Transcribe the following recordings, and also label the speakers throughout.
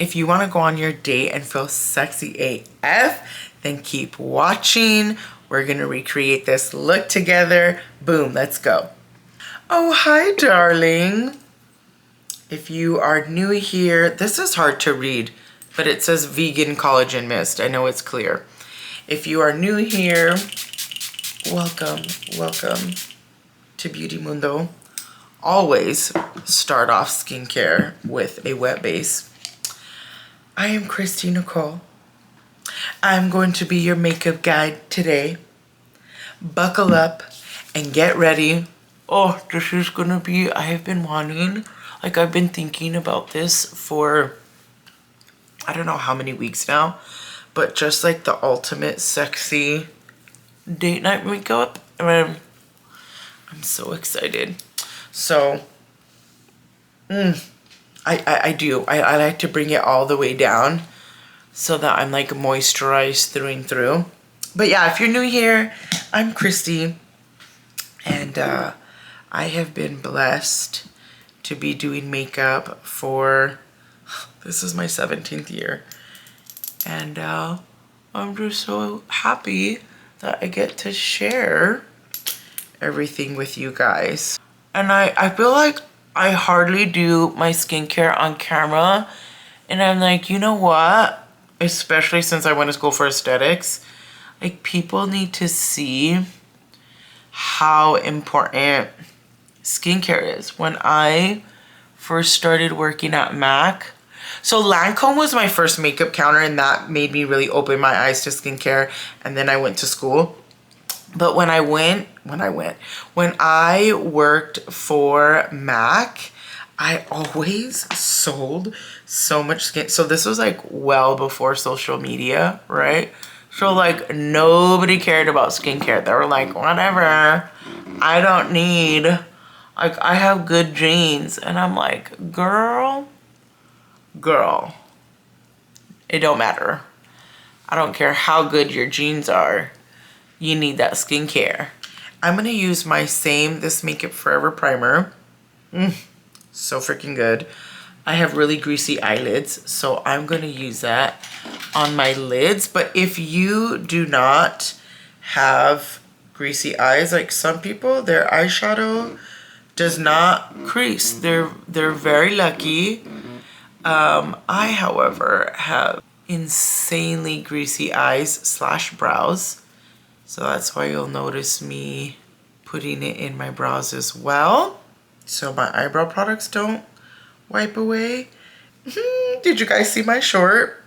Speaker 1: If you want to go on your date and feel sexy AF, then keep watching. We're going to recreate this look together. Boom, let's go. Oh, hi, darling. If you are new here, this is hard to read, but it says vegan collagen mist. I know it's clear. If you are new here, welcome to Beauty Mundo. Always start off skincare with a wet base. I am Christy Nicole. I'm going to be your makeup guide today. Buckle up and get ready. Oh, this is gonna be, I have been wanting, like I've been thinking about this for, I don't know how many weeks now, but just like the ultimate sexy date night makeup. I'm so excited. So, I do. I like to bring it all the way down so that I'm like moisturized through and through. But yeah, if you're new here, I'm Christy, and I have been blessed to be doing makeup for, this is my 17th year. And I'm just so happy that I get to share everything with you guys. And I feel like I hardly do my skincare on camera, and I'm like, you know what? Especially since I went to school for aesthetics, like people need to see how important skincare is. When I first started working at MAC, so Lancome was my first makeup counter, and that made me really open my eyes to skincare, and then I went to school. But when I worked for MAC, I always sold so much skin. So this was like well before social media, right? So like nobody cared about skincare. They were like, whatever, I don't need, like I have good genes. And I'm like, girl, it don't matter. I don't care how good your genes are. You need that skincare. I'm gonna use my This Makeup Forever primer. So freaking good. I have really greasy eyelids, so I'm gonna use that on my lids. But if you do not have greasy eyes, like some people, their eyeshadow does not crease. They're very lucky. I, however, have insanely greasy eyes / brows. So that's why you'll notice me putting it in my brows as well, so my eyebrow products don't wipe away. Did you guys see my short?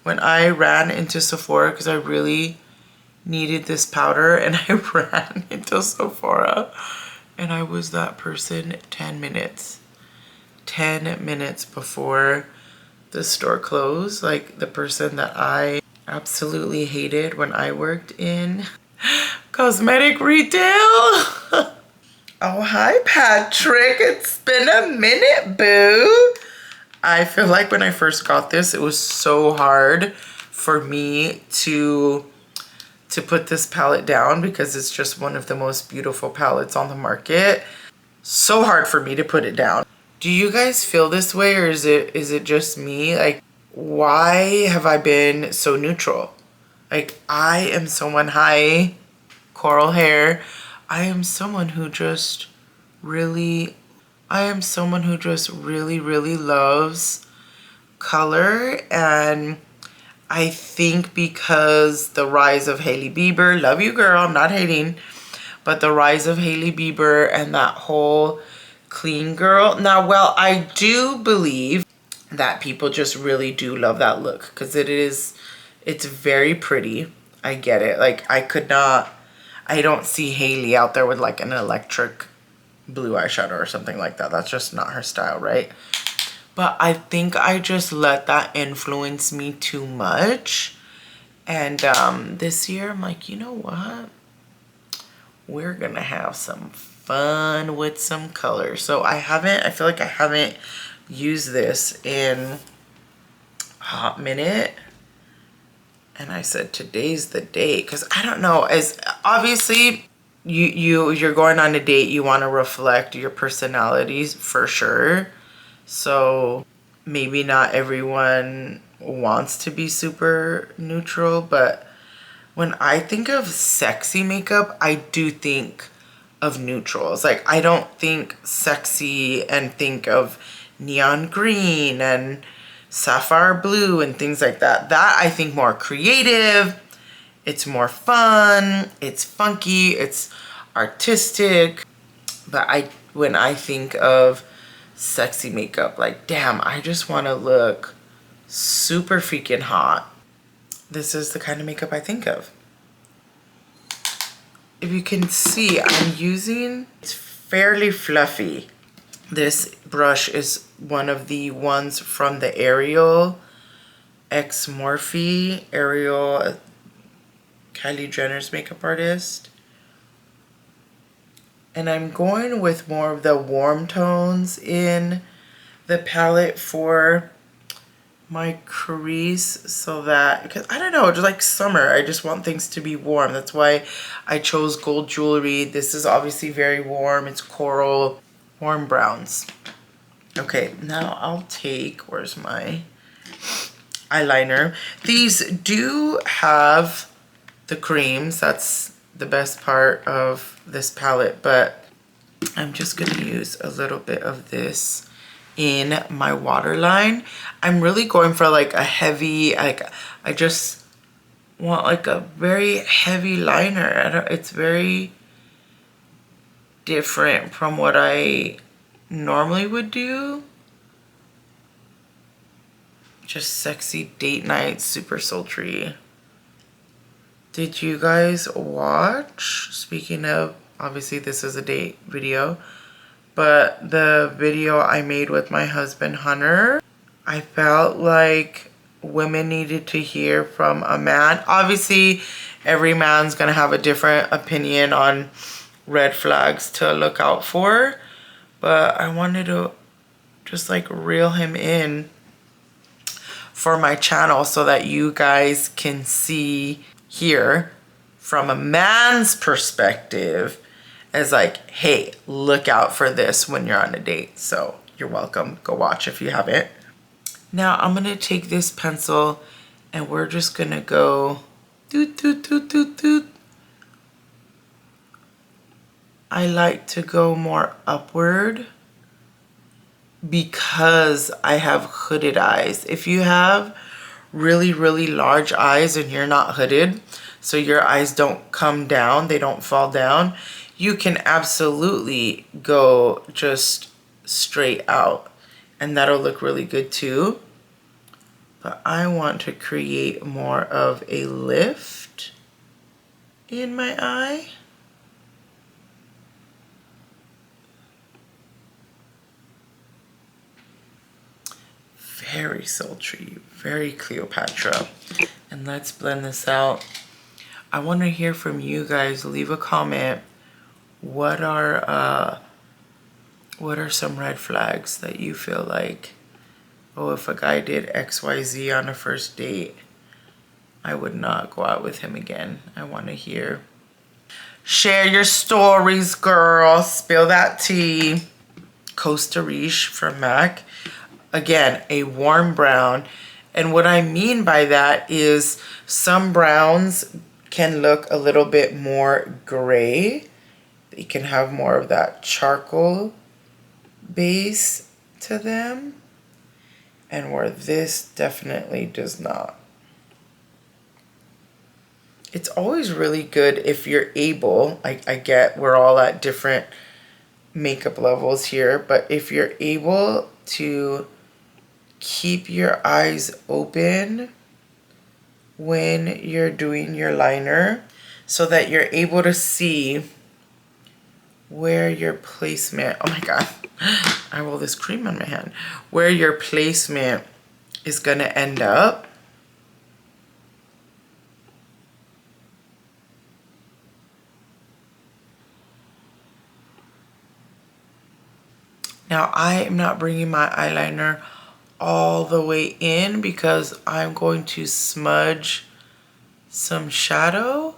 Speaker 1: When I ran into Sephora, because I really needed this powder, and I ran into Sephora, and I was that person 10 minutes. 10 minutes before the store closed, like the person that I absolutely hated when I worked in cosmetic retail. Oh, hi, Patrick. It's been a minute, boo. I feel like when I first got this, it was so hard for me to put this palette down because it's just one of the most beautiful palettes on the market. So hard for me to put it down. Do you guys feel this way, or is it just me? Like, why have I been so neutral? Like, I am someone, hi, coral hair. I am someone who just really loves color. And I think because the rise of Hailey Bieber, love you girl, I'm not hating, but the rise of Hailey Bieber and that whole clean girl. Now, well, I do believe that people just really do love that look because it's very pretty. I get it. Like I don't see Hailey out there with like an electric blue eyeshadow or something like that. That's just not her style, right? But I think I just let that influence me too much. And this year I'm like, you know what? We're gonna have some fun with some color. So I feel like I haven't use this in a hot minute, and I said today's the day, because I don't know, as obviously you're going on a date, you want to reflect your personalities for sure. So maybe not everyone wants to be super neutral, but when I think of sexy makeup, I do think of neutrals. Like, I don't think sexy and think of neon green and sapphire blue and things like that. That I think more creative, it's more fun, it's funky, it's artistic. But when I think of sexy makeup, like, damn, I just want to look super freaking hot. This is the kind of makeup I think of. If you can see, I'm using, it's fairly fluffy. This brush is one of the ones from the Ariel X Morphe. Ariel, Kylie Jenner's makeup artist. And I'm going with more of the warm tones in the palette for my crease, so that, because I don't know, just like summer, I just want things to be warm. That's why I chose gold jewelry. This is obviously very warm. It's coral, warm browns. Okay, now I'll take, where's my eyeliner? These do have the creams. That's the best part of this palette, but I'm just gonna use a little bit of this in my waterline. I'm really going for like a heavy, like, I just want like a very heavy liner. It's very different from what I normally would do. Just sexy date night, super sultry. Did you guys watch, speaking of, obviously this is a date video, but the video I made with my husband, Hunter, I felt like women needed to hear from a man. Obviously, every man's gonna have a different opinion on red flags to look out for, but I wanted to just like reel him in for my channel so that you guys can see here from a man's perspective as like, hey, look out for this when you're on a date. So you're welcome. Go watch if you haven't. Now I'm gonna take this pencil and we're just gonna go doot, doot, doot, doot, doot. I like to go more upward because I have hooded eyes. If you have really, really large eyes and you're not hooded, so your eyes don't come down, they don't fall down, you can absolutely go just straight out and that'll look really good too. But I want to create more of a lift in my eye. Very sultry, very Cleopatra. And let's blend this out. I want to hear from you guys. Leave a comment. What are some red flags that you feel like, oh, if a guy did XYZ on a first date, I would not go out with him again. I want to hear. Share your stories, girl. Spill that tea. Costa Riche from MAC. Again, a warm brown. And what I mean by that is some browns can look a little bit more gray. They can have more of that charcoal base to them. And where this definitely does not. It's always really good if you're able, I get we're all at different makeup levels here, but if you're able to keep your eyes open when you're doing your liner so that you're able to see where your placement, oh my God, I roll this cream on my hand, where your placement is gonna end up. Now I am not bringing my eyeliner all the way in because I'm going to smudge some shadow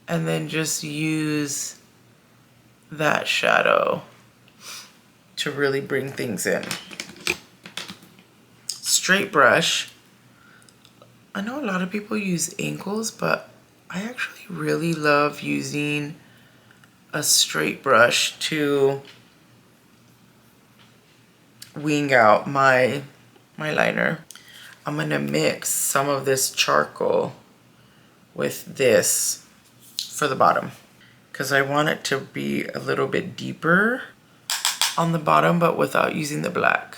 Speaker 1: and then just use that shadow to really bring things in. straight brush. I know a lot of people use ankles, but I actually really love using a straight brush to wing out my liner. I'm gonna mix some of this charcoal with this for the bottom because I want it to be a little bit deeper on the bottom, but without using the black.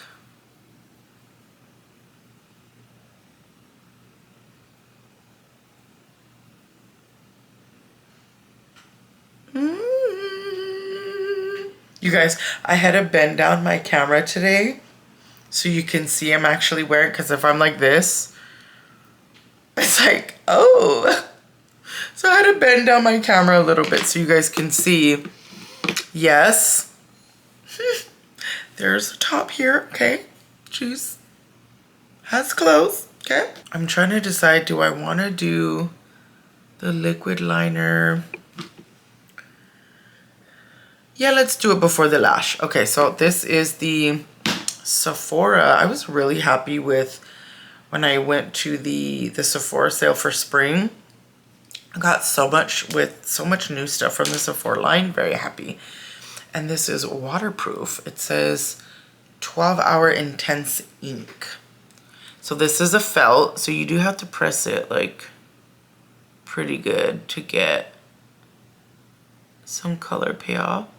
Speaker 1: You guys, I had to bend down my camera today so you can see I'm actually wearing, because if I'm like this, it's like, oh. So I had to bend down my camera a little bit so you guys can see. Yes. There's a top here, okay? Juice has clothes, okay? I'm trying to decide, do I want to do the liquid liner? Yeah, let's do it before the lash. Okay, so this is the Sephora. I was really happy with when I went to the Sephora sale for spring. I got so much new stuff from the Sephora line. Very happy. And this is waterproof. It says 12-hour intense ink. So this is a felt, so you do have to press it like pretty good to get some color payoff.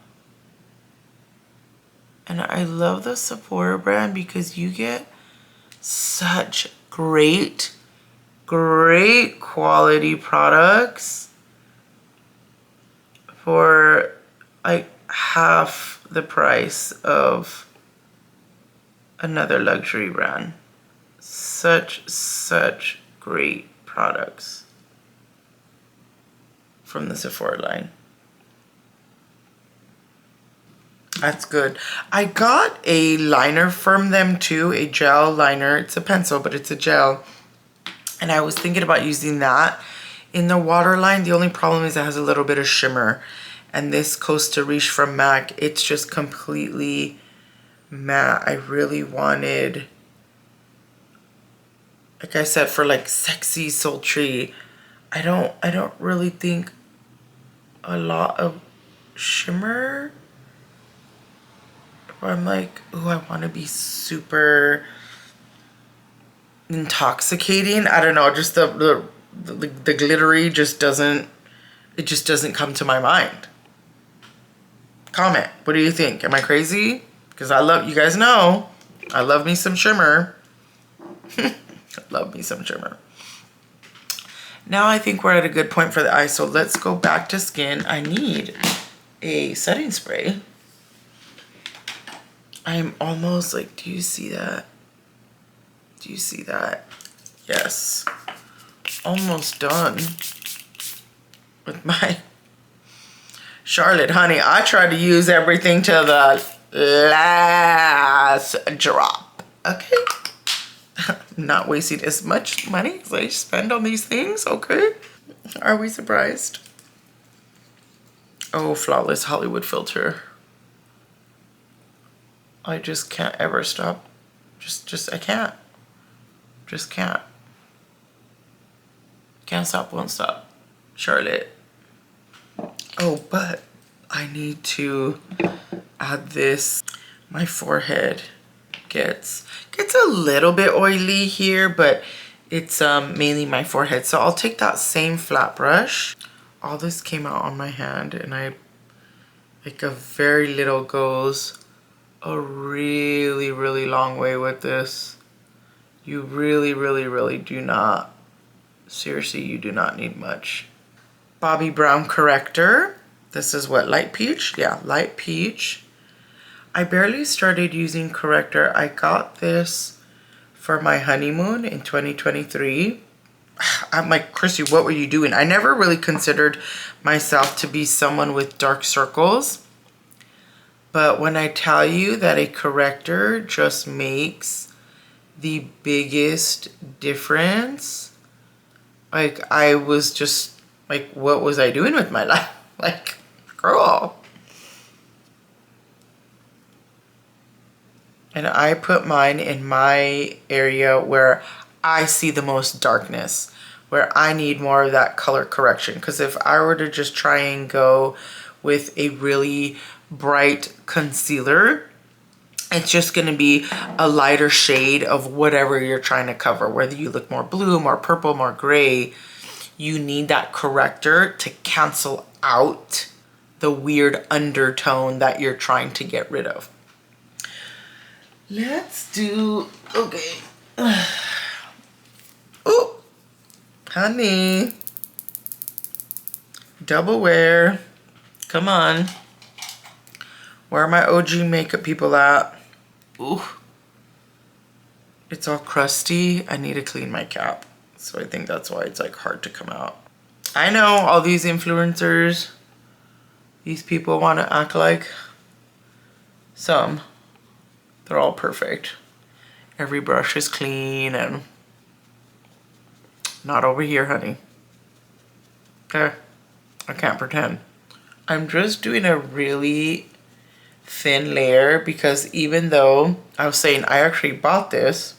Speaker 1: And I love the Sephora brand because you get such great quality products for like half the price of another luxury brand. Such great products from the Sephora line. That's good. I got a liner from them too, a gel liner. It's a pencil, but it's a gel. And I was thinking about using that in the waterline. The only problem is it has a little bit of shimmer. And this Costa Riche from MAC, it's just completely matte. I really wanted, like I said, for like sexy, sultry. I don't really think a lot of shimmer. Where I'm like, oh, I want to be super intoxicating. I don't know, just the glittery just doesn't come to my mind. Comment, what do you think? Am I crazy? Because I love, you guys know, I love me some shimmer. I love me some shimmer. Now I think we're at a good point for the eye, so let's go back to skin. I need a setting spray. I'm almost like, do you see that? Do you see that? Yes. Almost done with my Charlotte, honey. I try to use everything to the last drop. Okay. I'm not wasting as much money as I spend on these things, okay? Are we surprised? Oh, Flawless Hollywood filter. I just can't ever stop. I can't. Just can't. Can't stop, won't stop. Charlotte. Oh, but I need to add this. My forehead gets a little bit oily here, but it's mainly my forehead. So I'll take that same flat brush. All this came out on my hand, and I, like, a very little goes a really long way with this. You really do not, seriously, you do not need much. Bobbi Brown corrector. This is what, light peach? Yeah, light peach. I barely started using corrector. I got this for my honeymoon in 2023. I'm like, Chrissy, what were you doing? I never really considered myself to be someone with dark circles. But when I tell you that a corrector just makes the biggest difference, like, I was just like, what was I doing with my life? Like, girl. And I put mine in my area where I see the most darkness, where I need more of that color correction. Because if I were to just try and go with a really bright concealer, it's just going to be a lighter shade of whatever you're trying to cover. Whether you look more blue, more purple, more gray, you need that corrector to cancel out the weird undertone that you're trying to get rid of. Let's do, okay. Oh, honey. Double wear. Come on. Where are my OG makeup people at? Ooh. It's all crusty. I need to clean my cap. So I think that's why it's like hard to come out. I know all these influencers, these people want to act like some. They're all perfect. Every brush is clean and not over here, honey. Okay, I can't pretend. I'm just doing a really thin layer because even though I was saying I actually bought this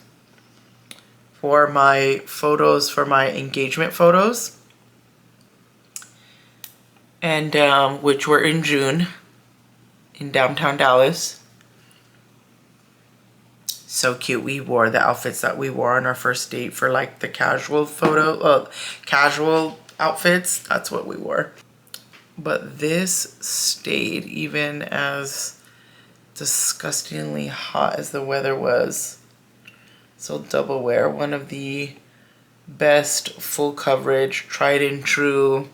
Speaker 1: for my photos, for my engagement photos, and which were in June in downtown Dallas. So cute. We wore the outfits that we wore on our first date for like the casual casual outfits. That's what we wore. But this stayed even as disgustingly hot as the weather was. So double wear, one of the best full coverage, tried and true,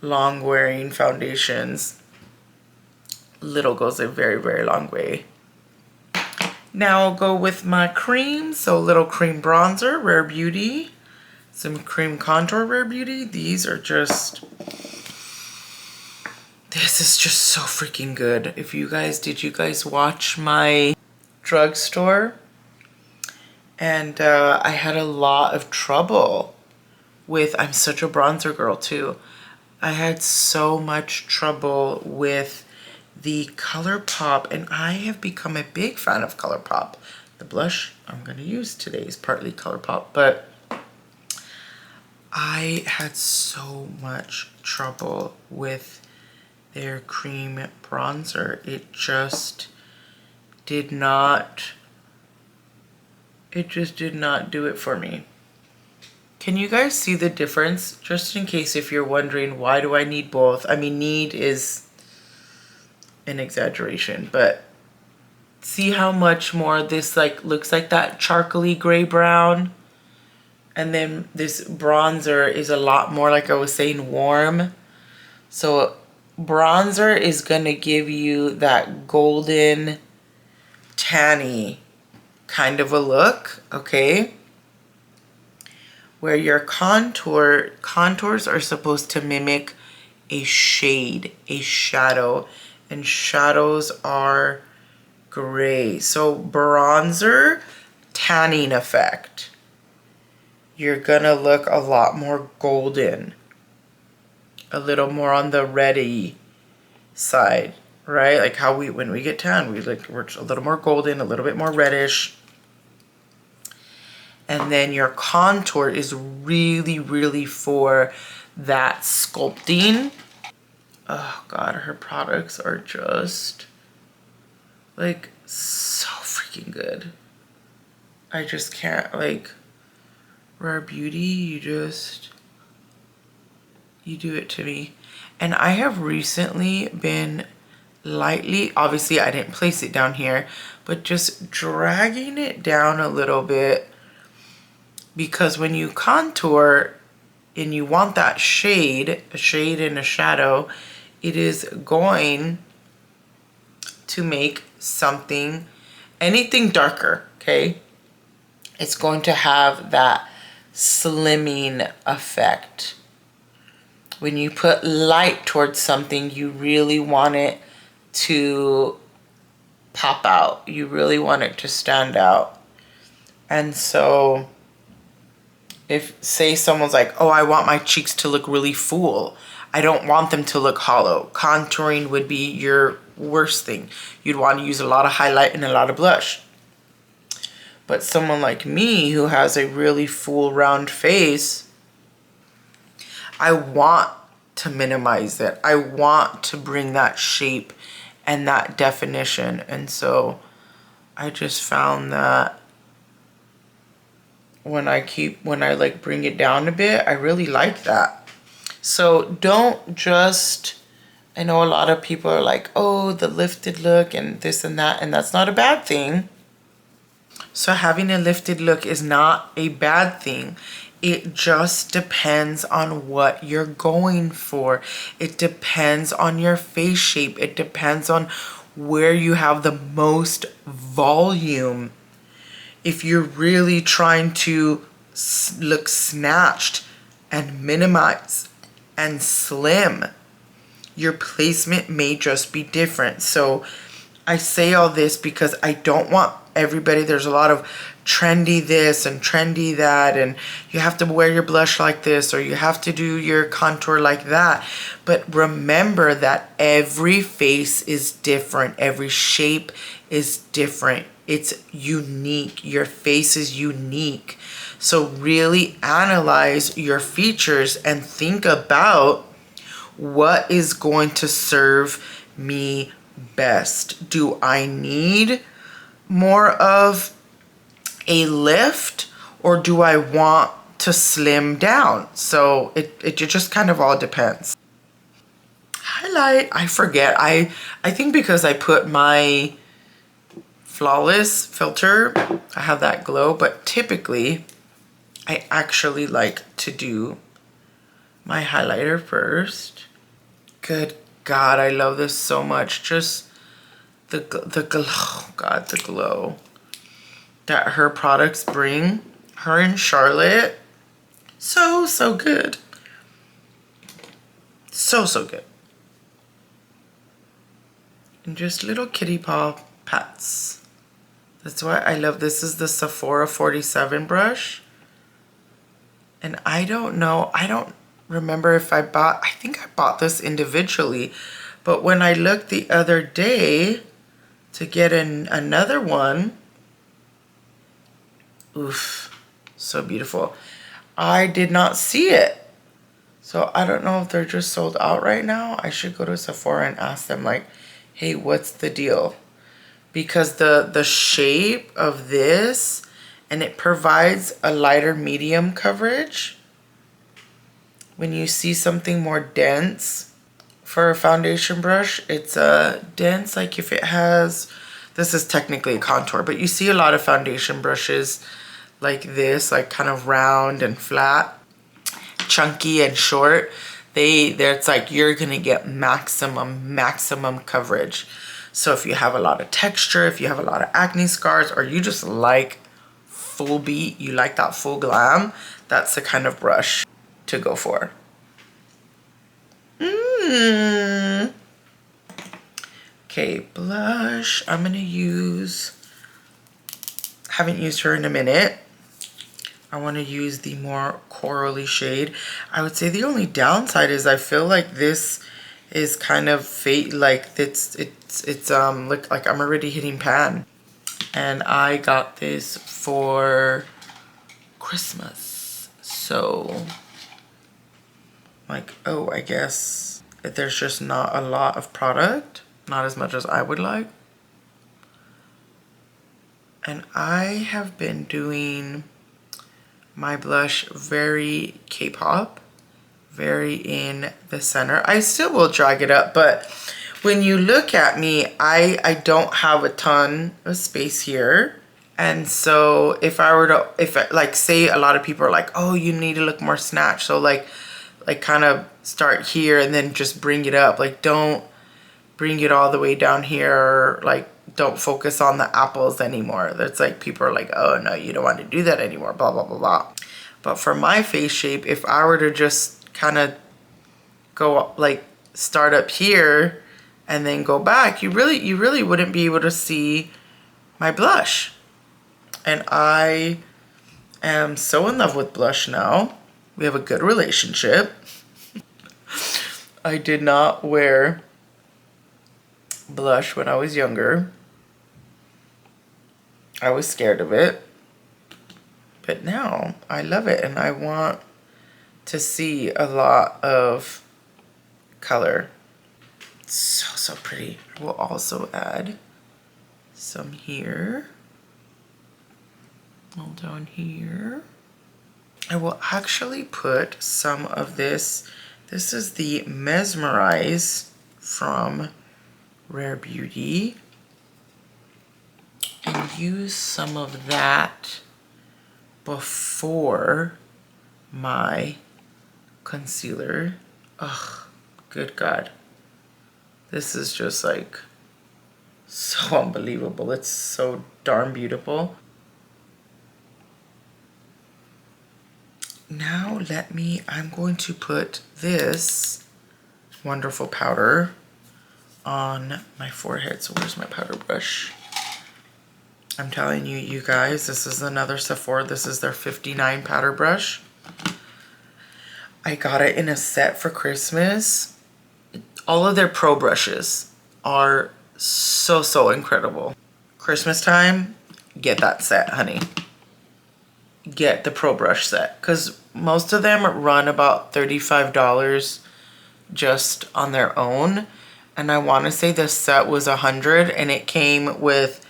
Speaker 1: long wearing foundations. Little goes a very, very long way. Now I'll go with my cream. So little cream bronzer, Rare Beauty. Some cream contour, Rare Beauty. These are just, this is just so freaking good. If you guys, did you guys watch my drugstore? And I had a lot of trouble with, I'm such a bronzer girl too. I had so much trouble with the ColourPop, and I have become a big fan of ColourPop. The blush I'm going to use today is partly ColourPop, but I had so much trouble with their cream bronzer. It just did not do it for me. Can you guys see the difference? Just in case if you're wondering, why do I need both? I mean, need is an exaggeration, but see how much more this like looks like that charcoaly gray brown, and then this bronzer is a lot more, like I was saying, warm. So bronzer is gonna give you that golden tanny kind of a look, okay, where your contours are supposed to mimic a shade, a shadow, and shadows are gray. So bronzer, tanning effect. You're gonna look a lot more golden, a little more on the reddy side, right? Like how when we get tan, we're a little more golden, a little bit more reddish. And then your contour is really, really for that sculpting. Oh God, her products are just like so freaking good. I just can't, like, Rare Beauty, you do it to me. And I have recently been lightly, obviously I didn't place it down here, but just dragging it down a little bit, because when you contour and you want that shade, a shade and a shadow, it is going to make something, anything darker, okay? It's going to have that slimming effect. When you put light towards something, you really want it to pop out. You really want it to stand out. And so if, say someone's like, oh, I want my cheeks to look really full, I don't want them to look hollow. Contouring would be your worst thing. You'd want to use a lot of highlight and a lot of blush. But someone like me who has a really full round face, I want to minimize it. I want to bring that shape and that definition. And so I just found that when I like bring it down a bit, I really like that. So don't just, I know a lot of people are like, oh, the lifted look and this and that, and that's not a bad thing. So having a lifted look is not a bad thing. It just depends on what you're going for. It depends on your face shape. It depends on where you have the most volume. If you're really trying to look snatched and minimize and slim, your placement may just be different. So I say all this because I don't want everybody, there's a lot of trendy this and trendy that, and you have to wear your blush like this or you have to do your contour like that. But remember that every face is different. Every shape is different. It's unique. Your face is unique. So really analyze your features and think about what is going to serve me best. Do I need more of a lift or do I want to slim down? So it just kind of all depends. Highlight, I forget. I think because I put my Flawless filter, I have that glow, but typically I actually like to do my highlighter first. Good God, I love this so much. Just the glow, God, the glow that her products bring. Her and Charlotte, so good. So good. And just little kitty paw pats. That's why I love this. Is the Sephora 47 brush. And I don't know, I don't remember if I think I bought this individually, but when I looked the other day to get another one, oof, so beautiful. I did not see it. So I don't know if they're just sold out right now. I should go to Sephora and ask them like, hey, what's the deal? Because the shape of this, and it provides a lighter medium coverage. When you see something more dense for a foundation brush, it's dense, like if it has, this is technically a contour, but you see a lot of foundation brushes like this, like kind of round and flat, chunky and short. It's like you're gonna get maximum coverage. So if you have a lot of texture, if you have a lot of acne scars, or you just like full beat, you like that full glam, that's the kind of brush to go for. Okay, blush. I'm gonna use, haven't used her in a minute. I want to use the more corally shade. I would say the only downside is I feel like this is kind of fade, like it's look like I'm already hitting pan. And I got this for Christmas. So like, oh, I guess there's just not a lot of product, not as much as I would like. And I have been doing my blush very K-pop, very in the center. I still will drag it up, but when you look at me, I don't have a ton of space here. And so if I were to, like say a lot of people are like, oh, you need to look more snatched. So like kind of start here and then just bring it up. Like don't bring it all the way down here. Like don't focus on the apples anymore. That's like people are like, oh no, you don't want to do that anymore, blah, blah, blah, blah. But for my face shape, if I were to just kind of go like start up here and then go back, you really wouldn't be able to see my blush. And I am so in love with blush now. We have a good relationship. I did not wear blush when I was younger. I was scared of it. But now I love it, and I want to see a lot of color. It's so, so pretty. I will also add some here. All down here. I will actually put some of this. This is the Mesmerize from Rare Beauty. And use some of that before my concealer. Ugh, good God. This is just like so unbelievable. It's so darn beautiful. Now I'm going to put this wonderful powder on my forehead. So where's my powder brush? I'm telling you, you guys, this is another Sephora. This is their 59 powder brush. I got it in a set for Christmas. All of their pro brushes are so, so incredible. Christmas time, get that set, honey. Get the pro brush set, because most of them run about $35 just on their own. And I want to say the set was $100, and it came with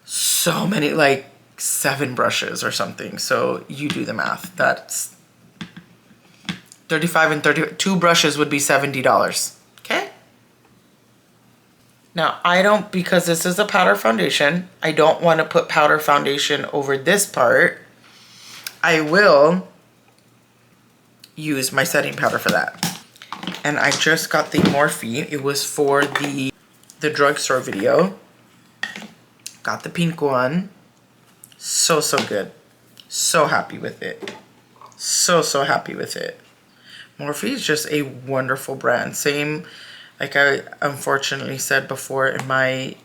Speaker 1: so many, like 7 brushes or something. So you do the math. That's 35 and 30. 2 brushes would be $70. Okay. Now I don't, because this is a powder foundation, I don't want to put powder foundation over this part. I will use my setting powder for that. And I just got the Morphe. It was for the drugstore video. Got the pink one. So, so good. So happy with it. So, so happy with it. Morphe is just a wonderful brand. Same, like I unfortunately said before in my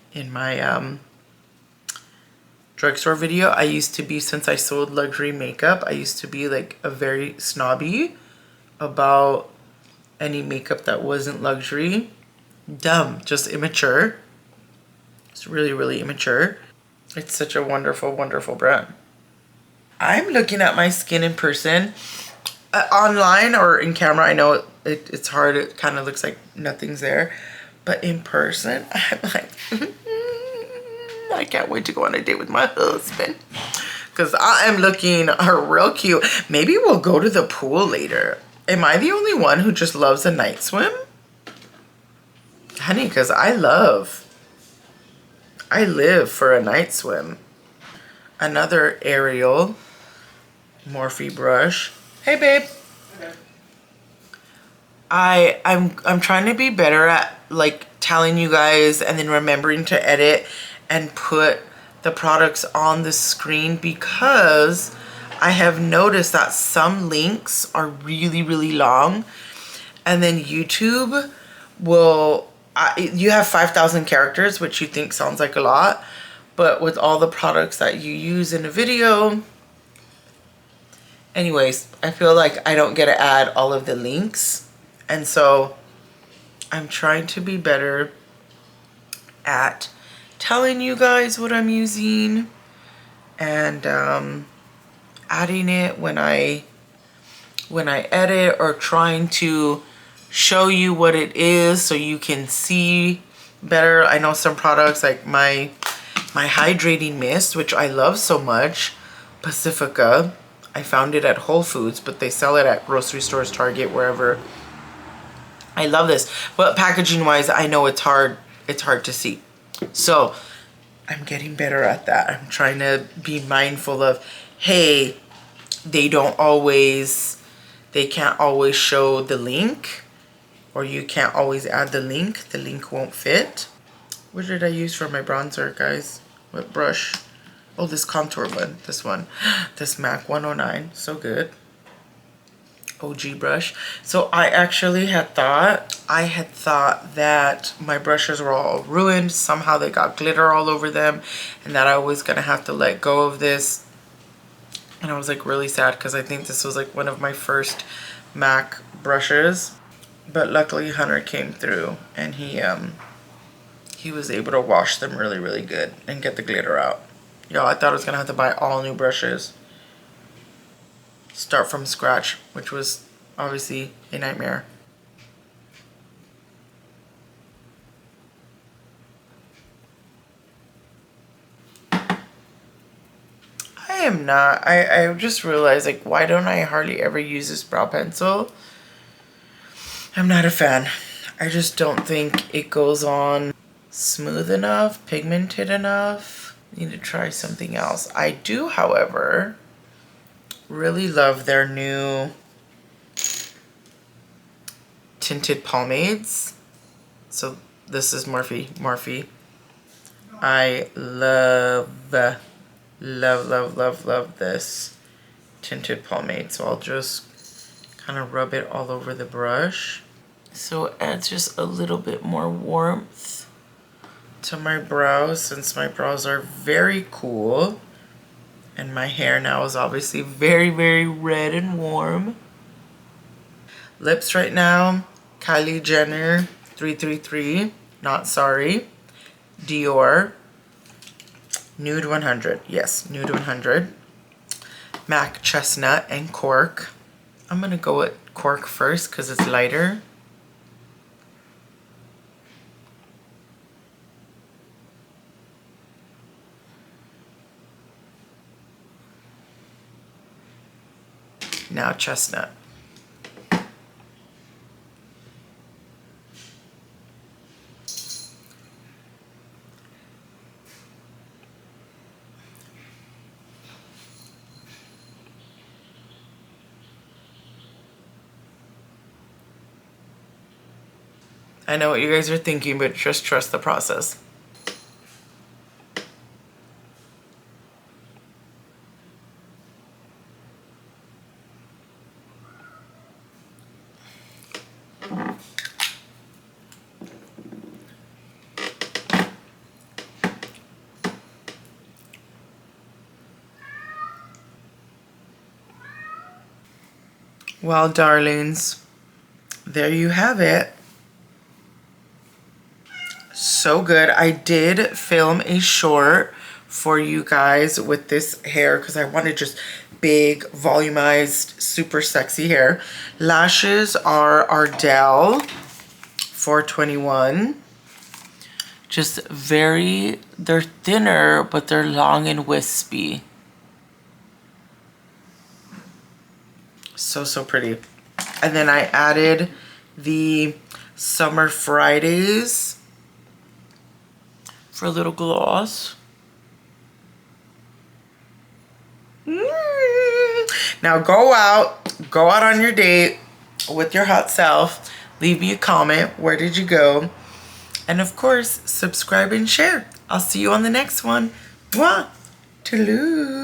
Speaker 1: drugstore video, I used to be, since I sold luxury makeup, I used to be like a very snobby about any makeup that wasn't luxury. Dumb, just immature. It's really, really immature. It's such a wonderful, wonderful brand. I'm looking at my skin in person. Online or in camera, I know it's hard. It kind of looks like nothing's there. But in person, I'm like, I can't wait to go on a date with my husband. Because I am looking real cute. Maybe we'll go to the pool later. Am I the only one who just loves a night swim? Honey, because I live for a night swim. Another Ariel Morphe brush. Hey, babe. Okay. I'm trying to be better at like telling you guys and then remembering to edit and put the products on the screen, because I have noticed that some links are really, really long, and then YouTube will, you have 5,000 characters, which you think sounds like a lot, but with all the products that you use in a video, anyways, I feel like I don't get to add all of the links. And so I'm trying to be better at telling you guys what I'm using and adding it when I edit, or trying to show you what it is so you can see better. I know some products like my hydrating mist, which I love so much, Pacifica. I found it at Whole Foods, but they sell it at grocery stores, Target, wherever. I love this, but packaging wise, I know it's hard to see. So I'm getting better at that. I'm trying to be mindful of, hey, they can't always show the link, or you can't always add the link. The link won't fit. What did I use for my bronzer, guys? What brush? Oh, this contour one. This one. This MAC 109. So good. OG brush. So I actually had thought that my brushes were all ruined. Somehow they got glitter all over them, and that I was gonna have to let go of this. And I was like really sad, because I think this was like one of my first MAC brushes. But luckily Hunter came through and he was able to wash them really, really good and get the glitter out. Y'all, I thought I was gonna have to buy all new brushes. Start from scratch, which was obviously a nightmare. I am not. I just realized, like, why don't I hardly ever use this brow pencil? I'm not a fan. I just don't think it goes on smooth enough, pigmented enough. Need to try something else. I do, however, really love their new tinted pomades. So this is Morphe. I love this tinted pomade. So I'll just kind of rub it all over the brush. So it adds just a little bit more warmth to my brows, since my brows are very cool. And my hair now is obviously very, very red and warm. Lips right now, Kylie Jenner 333, Not Sorry. Dior, Nude 100. Yes, Nude 100. MAC Chestnut and Cork. I'm gonna go with Cork first because it's lighter. Now Chestnut. I know what you guys are thinking, but just trust the process. Well, darlings, there you have it. So good. I did film a short for you guys with this hair because I wanted just big, volumized, super sexy hair. Lashes are Ardell 421. Just very, they're thinner, but they're long and wispy. So, so pretty. And then I added the Summer Fridays for a little gloss. Now go out on your date with your hot self. Leave me a comment. Where did you go? And of course, subscribe and share. I'll see you on the next one. Mwah! Toodaloo!